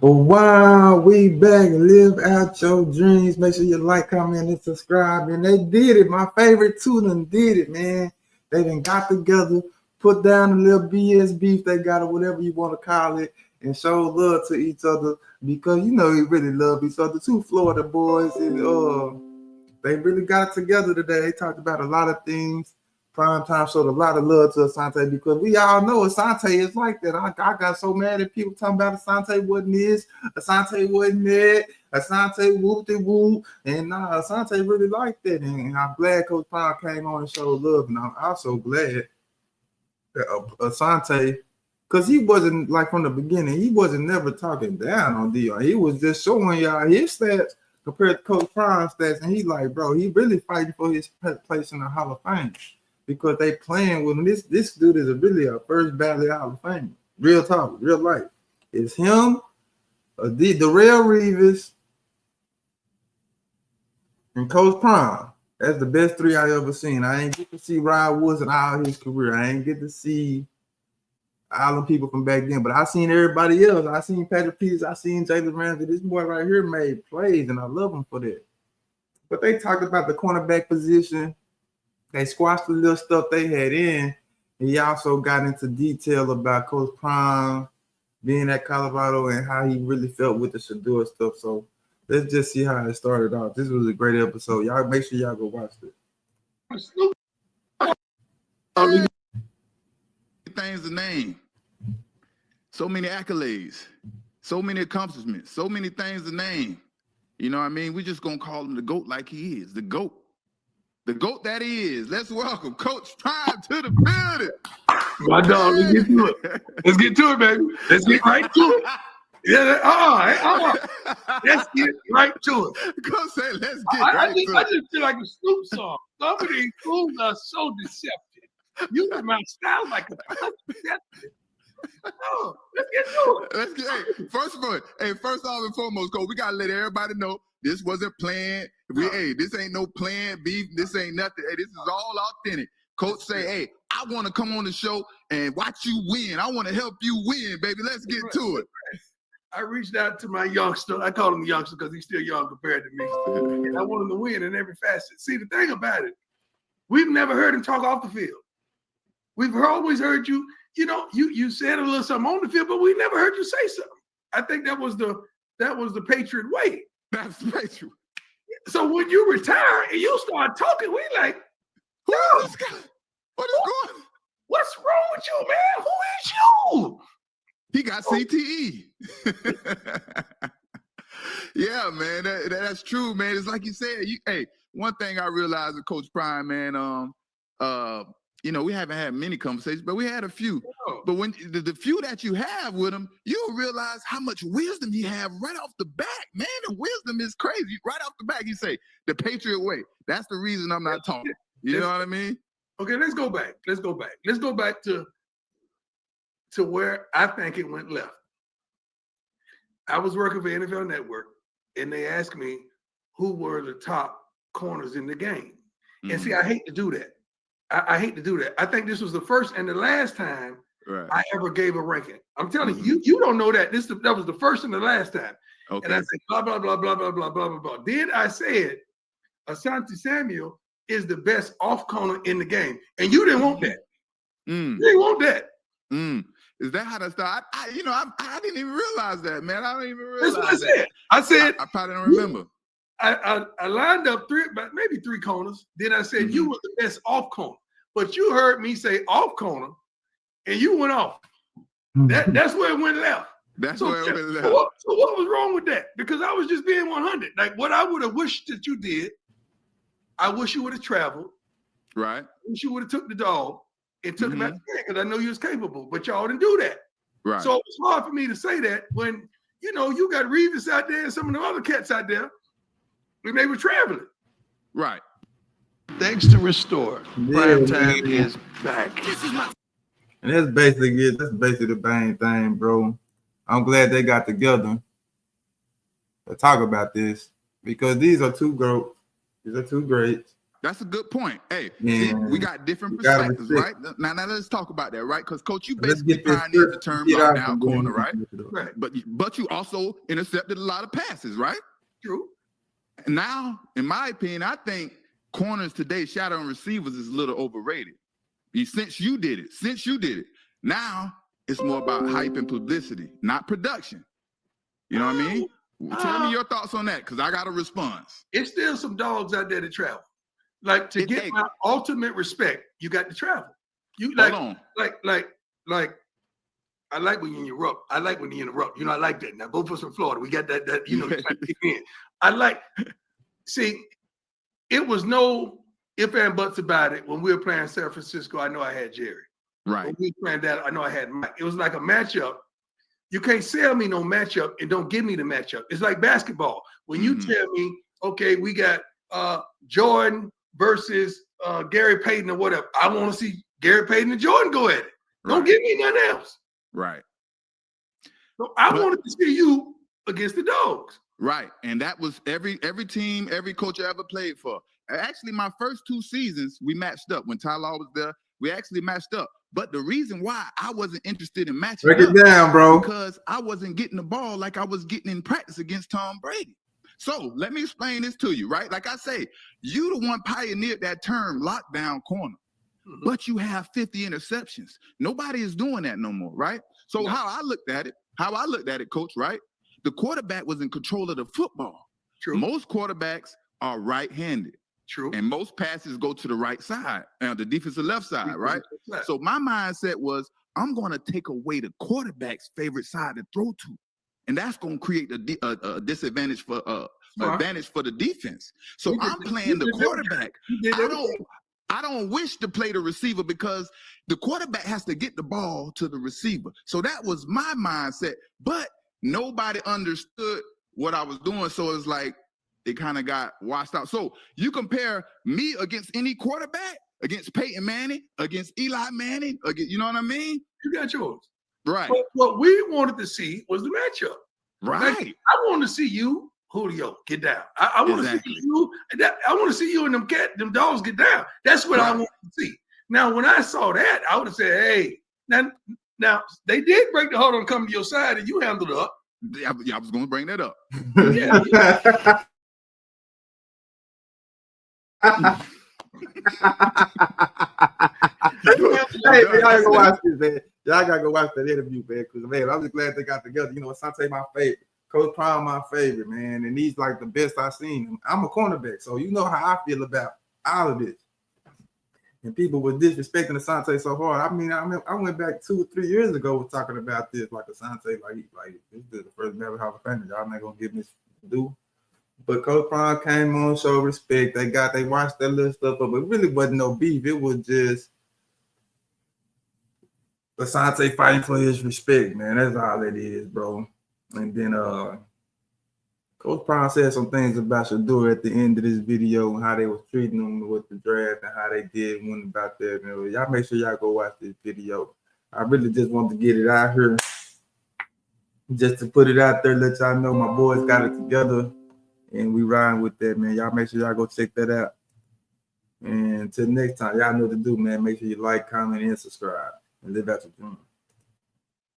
But while we back, live out your dreams. Make sure you like, comment, and subscribe. And they did it. My favorite two of them did it, man. They done got together, put down a little BS beef they got, or whatever you want to call it, and show love to each other because you know we really love each other. Two Florida boys, and they really got it together today. They talked about a lot of things. Prime time showed a lot of love to Asante because we all know Asante is like that. I got so mad at people talking about Asante wasn't this, Asante wasn't that, Asante whoop-de-whoop. And nah, Asante really liked that. And I'm glad Coach Prime came on and showed love. And I'm also glad that Asante, because he wasn't like from the beginning, he wasn't never talking down on Deion. He was just showing y'all his stats compared to Coach Prime's stats. And he like, bro, he really fighting for his place in the Hall of Fame. Because they playing with him. This dude is really a first ballot Hall of Fame. Real talk, real life. It's him, Darrelle Revis, and Coach Prime. That's the best three I ever seen. I ain't get to see Rod Woods in all his career. I ain't get to see all the people from back then. But I seen everybody else. I seen Patrick Peters. I seen Jalen Ramsey. This boy right here made plays, and I love him for that. But they talked about the cornerback position. They squashed the little stuff they had in, and he also got into detail about Coach Prime being at Colorado and how he really felt with the Shedeur stuff. So let's just see how it started off. This was a great episode. Y'all make sure y'all go watch it. Things to name. So many accolades, so many accomplishments, so many things to name. You know what I mean? We're just gonna call him the GOAT like he is, the GOAT. The GOAT that is. Let's welcome Coach Prime to the building. My dog, let's get to it. Let's get to it, baby. Let's get right to it. Yeah, let's get right to it. Go say, let's get right to it. I just feel like a Snoop song. Some of these fools are so deceptive. You might sound like a deceptive. Oh, let's get to it. Let's get. First off and foremost, Coach, we gotta let everybody know this wasn't planned. This ain't no planned beef. This ain't nothing. Hey, this is all authentic. Coach say, hey, I want to come on the show and watch you win. I want to help you win, baby. Let's get to it. I reached out to my youngster. I call him youngster because he's still young compared to me. And I want him to win in every facet. See, the thing about it, we've never heard him talk off the field. We've always heard you, you said a little something on the field, but we never heard you say something. I think that was the Patriot way. That's the Patriot. So when you retire and you start talking, we like, who is this guy? What is going on? What's wrong with you, man? Who is you? He got CTE. Yeah, man, that's true, man. It's like you said. One thing I realized with Coach Prime, man, we haven't had many conversations, but we had a few. Oh. But when the few that you have with him, you'll realize how much wisdom he have right off the bat, man. The wisdom is crazy. Right off the bat, you say the Patriot way. That's the reason I'm not talking. You know what I mean? Okay, let's go back. Let's go back to where I think it went left. I was working for NFL Network, and they asked me who were the top corners in the game. Mm-hmm. And see, I hate to do that. I hate to do that. I think this was the first and the last time I ever gave a ranking. I'm telling you, you don't know that. That was the first and the last time. Okay. And I said, blah, blah, blah, blah, blah, blah, blah, blah, blah. Then I said, Asante Samuel is the best off corner in the game. And you didn't want that. You didn't want that. Is that how that started? I didn't even realize that, man. I didn't even realize That's what I said. I said, I probably don't remember. I lined up maybe three corners. Then I said, you were the best off corner. But you heard me say off corner, and you went off. That's where it went left. That's where it went left. So what was wrong with that? Because I was just being 100. Like what I would have wished that you did, I wish you would have traveled. Right. I wish you would have took the dog and took him out because I know you was capable. But y'all didn't do that. Right. So it was hard for me to say that when, you got Revis out there and some of the other cats out there when they were traveling. Right. Thanks to Restore, Prime Time is back. And that's basically it. That's basically the main thing, bro. I'm glad they got together to talk about this because these are two GOATs. These are two greats. That's a good point. Hey, Yeah. see, we got different You gotta perspectives, right? Now let's talk about that, right? Because Coach, you Let's basically get this pioneered the first, term get out lockdown and corner, then right? Right. But you also intercepted a lot of passes, right? True. And now, in my opinion, I think corners today, shadowing receivers, is a little overrated. Since you did it, now it's more about hype and publicity, not production. You know what I mean? Tell me your thoughts on that, because I got a response. It's still some dogs out there to travel. Like, to get my ultimate respect, you got to travel. You like, hold on. like. I like when you interrupt. I like when you interrupt. You know, I like that. Now, both of us from Florida, we got that. You know, I like. See, it was no ifs and buts about it when we were playing San Francisco. I know I had Jerry. Right. When we were playing that, I know I had Mike. It was like a matchup. You can't sell me no matchup and don't give me the matchup. It's like basketball. When you tell me, okay, we got Jordan versus Gary Payton or whatever, I want to see Gary Payton and Jordan go at it. Don't give me nothing else. Right. So I wanted to see you against the dogs. Right. And that was every team, every coach I ever played for. Actually, my first 2 seasons, we matched up. When Tyler was there, we actually matched up. But the reason why I wasn't interested in matching break it down, bro, because I wasn't getting the ball like I was getting in practice against Tom Brady. So let me explain this to you, right? Like I say, you the one pioneered that term lockdown corner. But you have 50 interceptions. Nobody is doing that no more, right? So how I looked at it, Coach, right? The quarterback was in control of the football. True. Most quarterbacks are right-handed. True. And most passes go to the right side, the defensive left side, right? So my mindset was, I'm going to take away the quarterback's favorite side to throw to. And that's going to create a disadvantage for advantage for the defense. So I'm playing the quarterback. I don't wish to play the receiver because the quarterback has to get the ball to the receiver. So that was my mindset. But nobody understood what I was doing. So it's like it kind of got washed out. So you compare me against any quarterback, against Peyton Manning, against Eli Manning, you know what I mean? You got yours. Right. But what we wanted to see was the matchup. Right. Like, I want to see you, Julio, get down. I want to see you. I want to see you and them dogs get down. That's what I want to see. Now, when I saw that, I would have said, "Hey, now they did break the huddle and come to your side, and you handled it up." Yeah, I was going to bring that up. Hey, y'all gotta go watch this, man. Y'all gotta go watch that interview, man. Because man, I'm just glad they got together. You know, Asante my favorite, Coach Prime my favorite, man, and he's like the best I've seen. I'm a cornerback, so you know how I feel about all of this. And people were disrespecting Asante so hard. I mean, I went back 2 or 3 years ago with talking about this, like Asante, like this is the first Never Hall of Famer. Y'all not gonna give me due. But Coach Prime came on, showed respect. They watched that little stuff up, but it really wasn't no beef. It was just Asante fighting for his respect, man. That's all it is, bro. And then Coach Prime said some things about Shedeur at the end of this video and how they was treating him with the draft and how they did one about that. You know, y'all make sure y'all go watch this video. I really just want to get it out here. Just to put it out there, let y'all know my boys got it together. And we riding with that, man. Y'all make sure y'all go check that out. And until next time, y'all know what to do, man. Make sure you like, comment, and subscribe. And live out your dream.